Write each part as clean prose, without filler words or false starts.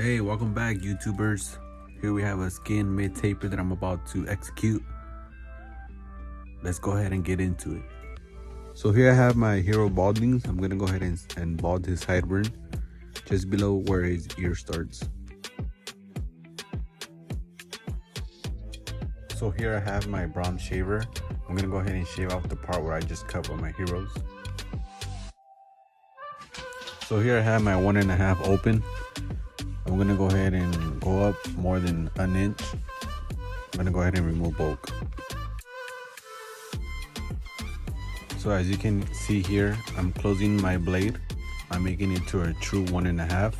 Hey, welcome back, YouTubers. Here we have a skin mid taper that I'm about to execute. Let's go ahead and get into it. So here I have my hero baldings. I'm gonna go ahead and bald his sideburn just below where his ear starts. So here I have my brown shaver. I'm gonna go ahead and shave off the part where I just cut with my heroes. So here I have my 1.5 open. I'm gonna go ahead and go up more than an inch. I'm gonna go ahead and remove bulk. So as you can see here, I'm closing my blade. I'm making it to a true 1.5,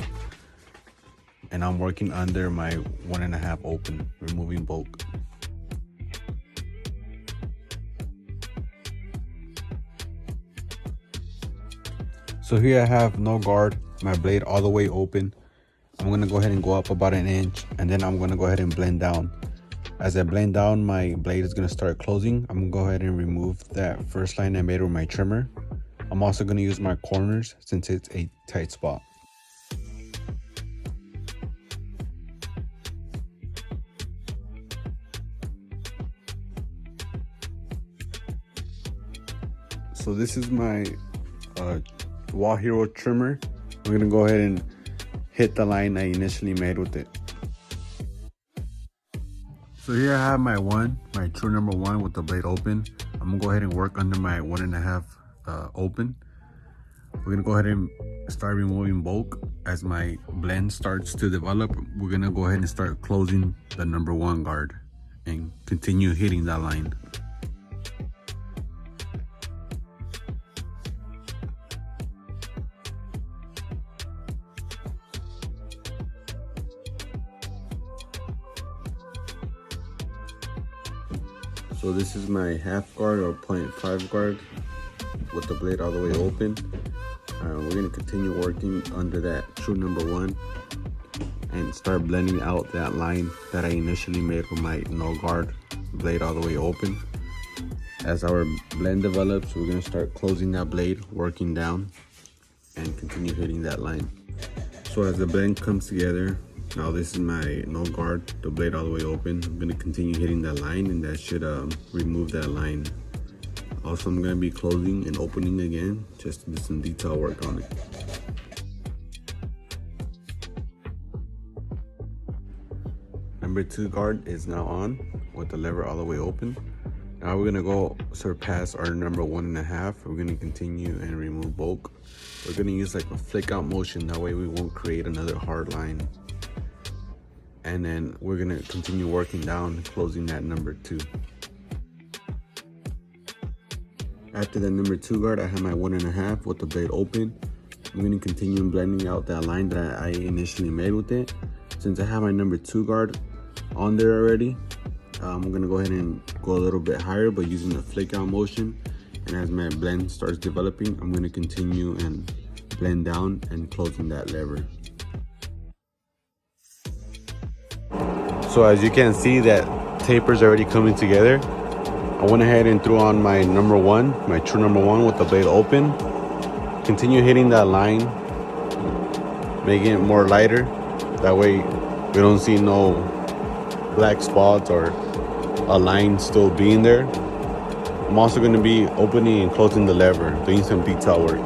and I'm working under my 1.5 open, removing bulk. So here I have no guard, my blade all the way open. I'm gonna go ahead and go up about an inch, and then I'm gonna go ahead and blend down. As I blend down, my blade is gonna start closing. I'm gonna go ahead and remove that first line I made with my trimmer. I'm also gonna use my corners since it's a tight spot. So this is my Wall Hero trimmer. I'm gonna go ahead and hit the line I initially made with it. So here I have my true number one with the blade open. I'm gonna go ahead and work under my 1.5 open. We're gonna go ahead and start removing bulk. As my blend starts to develop, we're gonna go ahead and start closing the number one guard and continue hitting that line. So this is my half guard or 0.5 guard with the blade all the way open. We're gonna continue working under that true number one and start blending out that line that I initially made with my no guard blade all the way open. As our blend develops, we're gonna start closing that blade, working down, and continue hitting that line. So as the blend comes together, now this is my no guard, the blade all the way open. I'm gonna continue hitting that line, and that should remove that line. Also, I'm gonna be closing and opening again, just to do some detail work on it. Number two guard is now on with the lever all the way open. Now we're gonna go surpass our number 1.5. We're gonna continue and remove bulk. We're gonna use like a flick out motion, that way we won't create another hard line. And then we're gonna continue working down, closing that number two. After the number two guard, I have my 1.5 with the blade open. I'm gonna continue blending out that line that I initially made with it. Since I have my number two guard on there already, I'm gonna go ahead and go a little bit higher, but using the flick out motion. And as my blend starts developing, I'm gonna continue and blend down and closing that lever. So as you can see, that taper's already coming together. I went ahead and threw on my number one, my true number one with the blade open. Continue hitting that line, making it more lighter. That way we don't see no black spots or a line still being there. I'm also going to be opening and closing the lever, doing some detail work.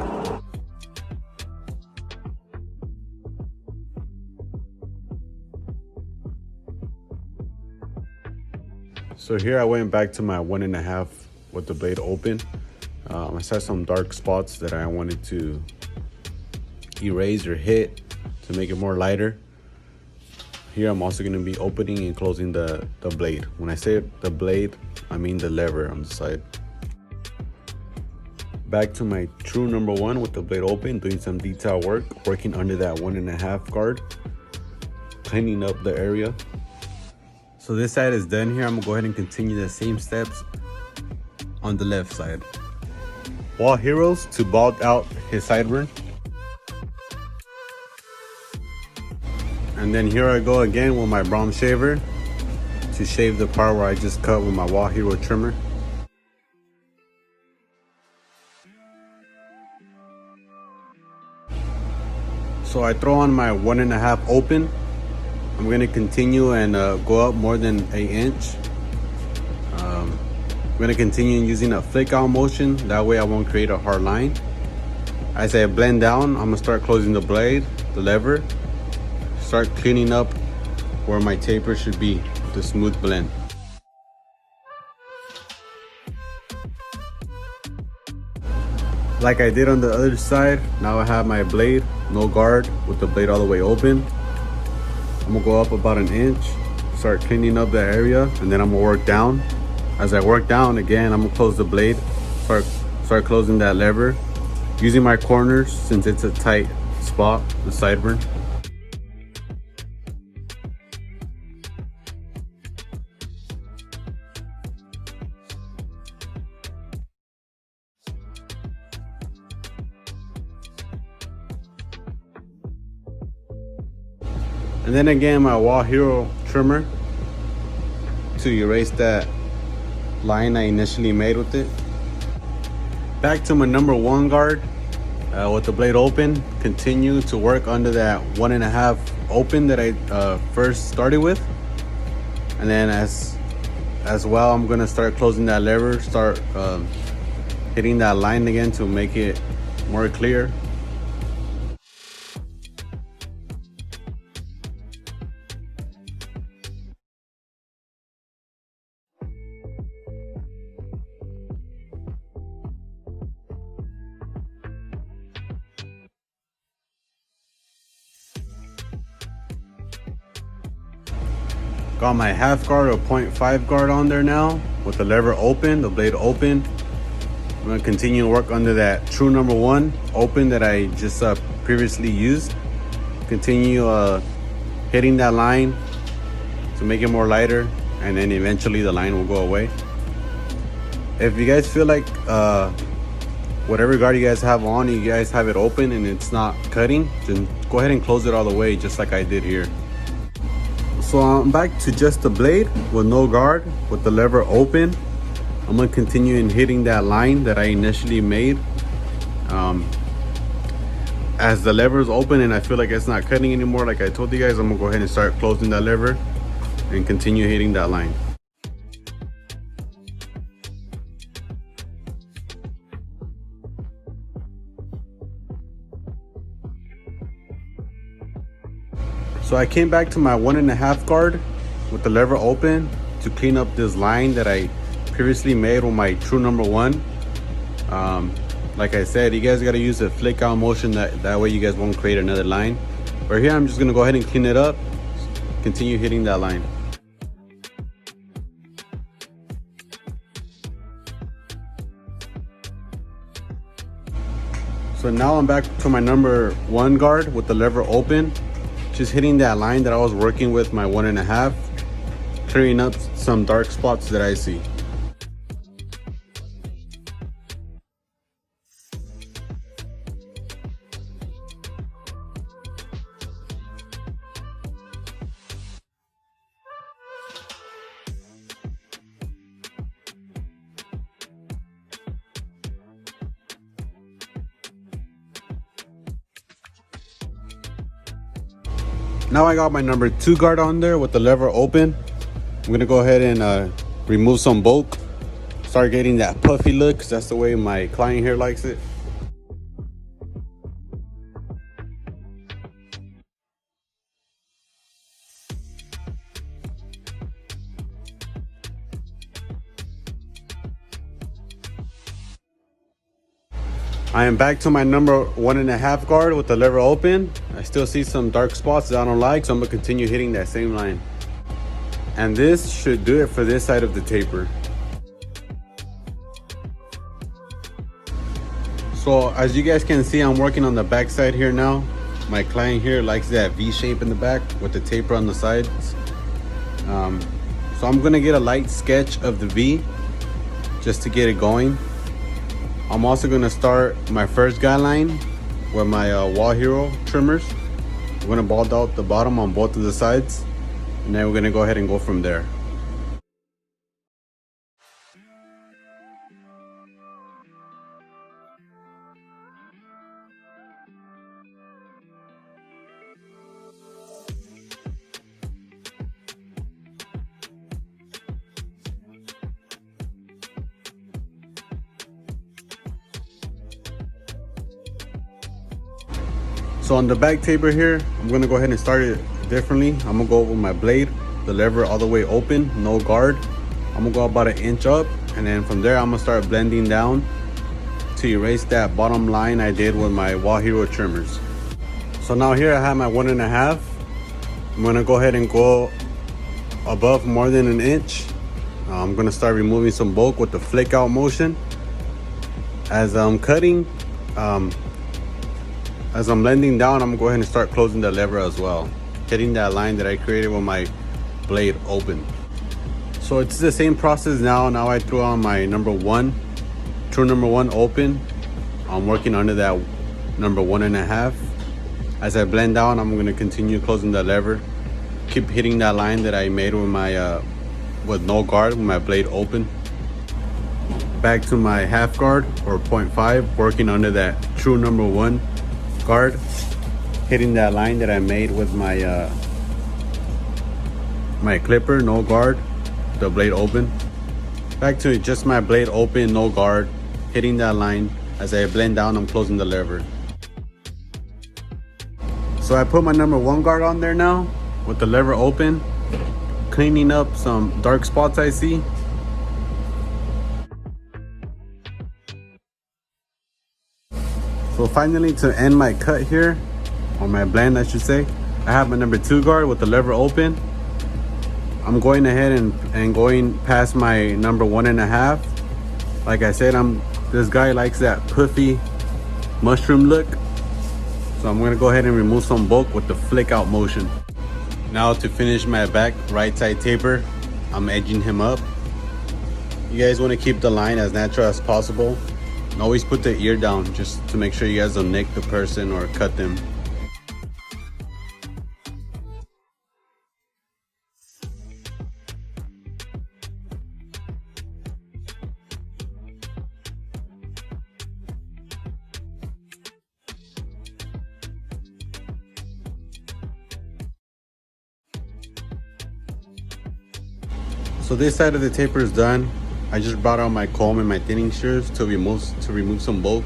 So here I went back to my 1.5 with the blade open. I saw some dark spots that I wanted to erase or hit to make it more lighter. Here I'm also going to be opening and closing the blade. When I say the blade, I mean the lever on the side. Back to my true number one with the blade open, doing some detail work, working under that 1.5 guard, cleaning up the area. So this side is done here. I'm gonna go ahead and continue the same steps on the left side. Wall Heroes to bald out his sideburn. And then here I go again with my brown shaver to shave the part where I just cut with my Wall Hero trimmer. So I throw on my 1.5 open I'm gonna continue and go up more than an inch. I'm gonna continue using a flick out motion. That way I won't create a hard line. As I blend down, I'm gonna start closing the blade, the lever, start cleaning up where my taper should be, the smooth blend. Like I did on the other side, now I have my blade, no guard, with the blade all the way open. I'm gonna go up about an inch, start cleaning up the area, and then I'm gonna work down. As I work down, again, I'm gonna close the blade, start closing that lever, using my corners since it's a tight spot, the sideburn. And then again, my Wall Hero trimmer to erase that line I initially made with it. Back to my number 1 guard with the blade open. Continue to work under that 1.5 open that I first started with. And then as well, I'm gonna start closing that lever, start hitting that line again to make it more clear. Got my half guard or 0.5 guard on there now with the lever open, the blade open. I'm gonna continue to work under that true number 1 open that I just previously used. Continue hitting that line to make it more lighter, and then eventually the line will go away. If you guys feel like whatever guard you guys have on, you guys have it open and it's not cutting, then go ahead and close it all the way just like I did here. So I'm back to just the blade with no guard, with the lever open. I'm gonna continue in hitting that line that I initially made. As the lever is open and I feel like it's not cutting anymore, like I told you guys, I'm gonna go ahead and start closing that lever and continue hitting that line. So I came back to my 1.5 guard with the lever open to clean up this line that I previously made with my true number 1. Like I said, you guys got to use a flick out motion, that way you guys won't create another line. But here I'm just gonna go ahead and clean it up, continue hitting that line. So now I'm back to my number 1 guard with the lever open, just hitting that line that I was working with my 1.5, clearing up some dark spots that I see. Now I got my number 2 guard on there with the lever open. I'm gonna go ahead and remove some bulk, start getting that puffy look, 'cause that's the way my client here likes it. I am back to my number 1.5 guard with the lever open. I still see some dark spots that I don't like, so I'm gonna continue hitting that same line. And this should do it for this side of the taper. So as you guys can see, I'm working on the back side here now. My client here likes that V shape in the back with the taper on the sides. So I'm gonna get a light sketch of the V just to get it going. I'm also gonna start my first guideline with my Wall Hero trimmers. I'm gonna bald out the bottom on both of the sides, and then we're gonna go ahead and go from there. So on the back taper here, I'm gonna go ahead and start it differently. I'm gonna go with my blade, the lever all the way open, no guard. I'm gonna go about an inch up, and then from there I'm gonna start blending down to erase that bottom line I did with my Wall Hero trimmers. So now here I have my 1.5. I'm gonna go ahead and go above more than an inch. I'm gonna start removing some bulk with the flick out motion. As I'm cutting, as I'm blending down, I'm gonna go ahead and start closing the lever as well, hitting that line that I created with my blade open. So it's the same process now. Now I threw on my number 1, true number 1 open. I'm working under that number 1.5. As I blend down, I'm gonna continue closing the lever, keep hitting that line that I made with my with no guard, with my blade open. Back to my half guard or 0.5, working under that true number 1 guard, hitting that line that I made with my my clipper, no guard, the blade open. Back to just my blade open, no guard, hitting that line. As I blend down, I'm closing the lever. So I put my number 1 guard on there now with the lever open, cleaning up some dark spots I see. So finally, to end my cut here, or my blend I should say, I have my number 2 guard with the lever open. I'm going ahead and going past my number 1.5. Like I said, this guy likes that puffy mushroom look. So I'm gonna go ahead and remove some bulk with the flick out motion. Now to finish my back right side taper, I'm edging him up. You guys wanna keep the line as natural as possible. And always put the ear down just to make sure you guys don't nick the person or cut them. So this side of the taper is done. I just brought out my comb and my thinning shears to remove some bulk.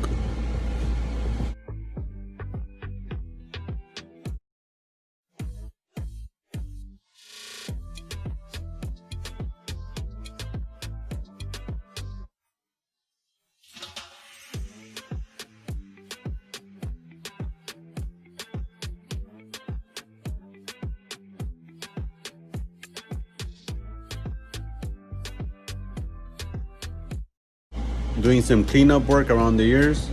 Doing some cleanup work around the ears.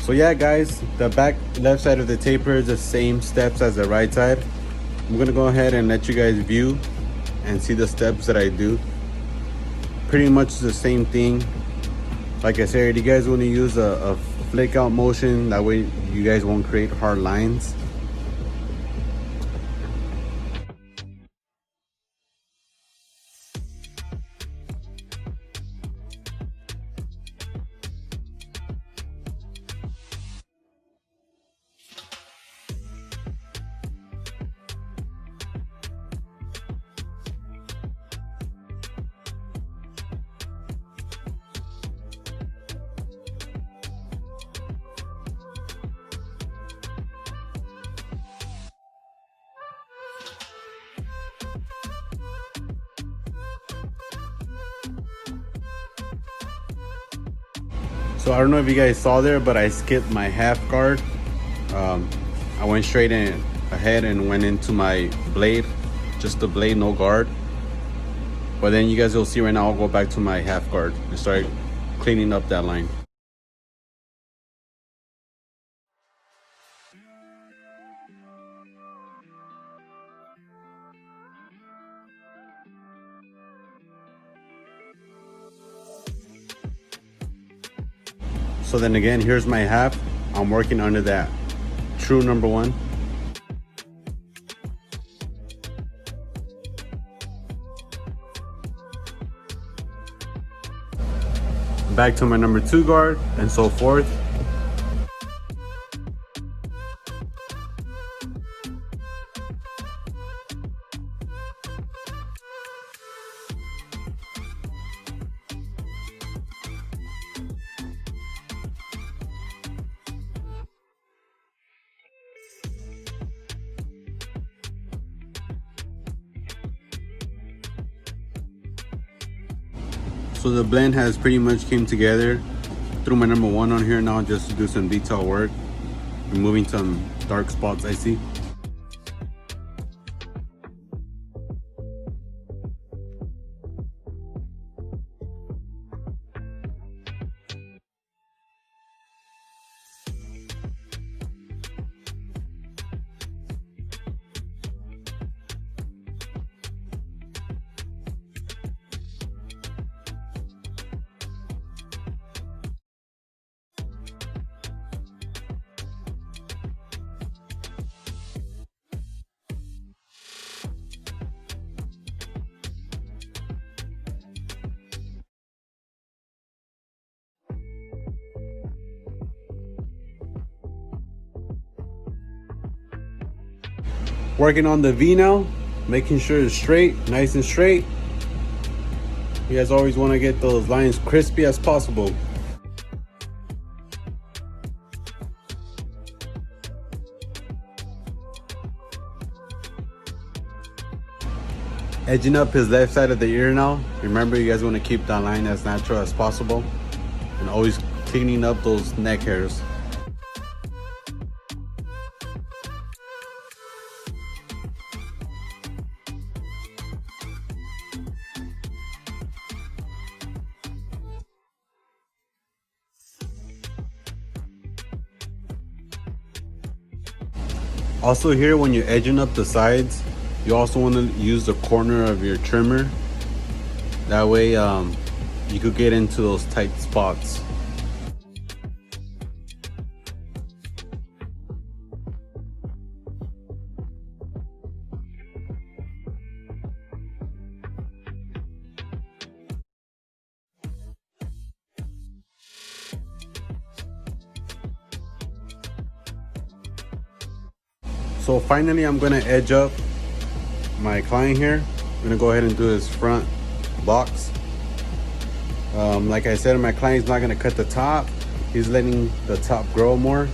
So yeah guys, the back left side of the taper is the same steps as the right side. I'm gonna go ahead and let you guys view and see the steps that I do. Pretty much the same thing. Like I said, you guys want to use a flick out motion, that way you guys won't create hard lines. So I don't know if you guys saw there, but I skipped my half guard. I went straight in ahead and went into my blade, just the blade, no guard. But then you guys will see right now, I'll go back to my half guard and start cleaning up that line. So then again, here's my half. I'm working under that true number 1. back to my number 2 guard, and so forth. So the blend has pretty much came together. Threw my number 1 on here now just to do some detail work, removing some dark spots I see. Working on the V now, making sure it's straight, nice and straight. You guys always want to get those lines crispy as possible. Edging up his left side of the ear now. Remember, you guys want to keep that line as natural as possible, and always cleaning up those neck hairs. Also here, when you're edging up the sides, you also want to use the corner of your trimmer. That way you could get into those tight spots. So finally, I'm gonna edge up my client here. I'm gonna go ahead and do his front box. Like I said, my client's not gonna cut the top. He's letting the top grow more,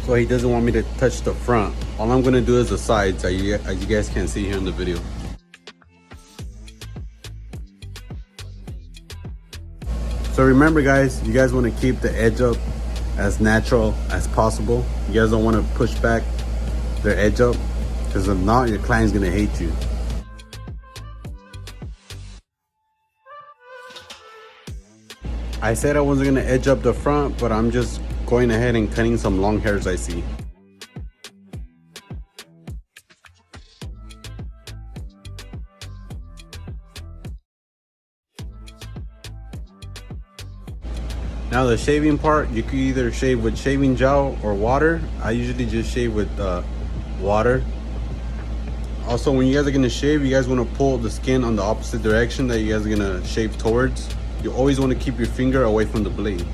so he doesn't want me to touch the front. All I'm gonna do is the sides, as you guys can see here in the video. So remember guys, you guys want to keep the edge up as natural as possible. You guys don't want to push back their edge up, because if not, your client's gonna hate you. I said I wasn't gonna edge up the front, but I'm just going ahead and cutting some long hairs I see. Now the shaving part, you can either shave with shaving gel or water. I usually just shave with water. Also, when you guys are gonna shave, you guys want to pull the skin on the opposite direction that you guys are gonna shave towards. You always want to keep your finger away from the blade.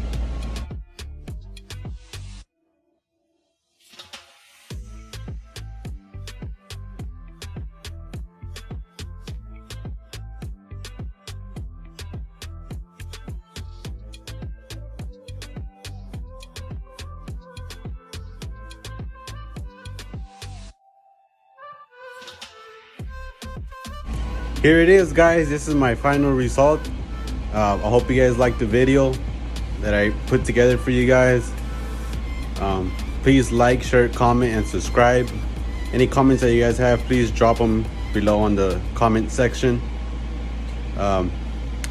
Here it is guys, this is my final result. I hope you guys liked the video that I put together for you guys. Please like, share, comment, and subscribe. Any comments that you guys have, please drop them below on the comment section. I'm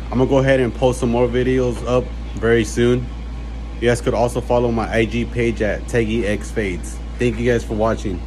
gonna go ahead and post some more videos up very soon. You guys could also follow my IG page at TeggyXFades. Thank you guys for watching.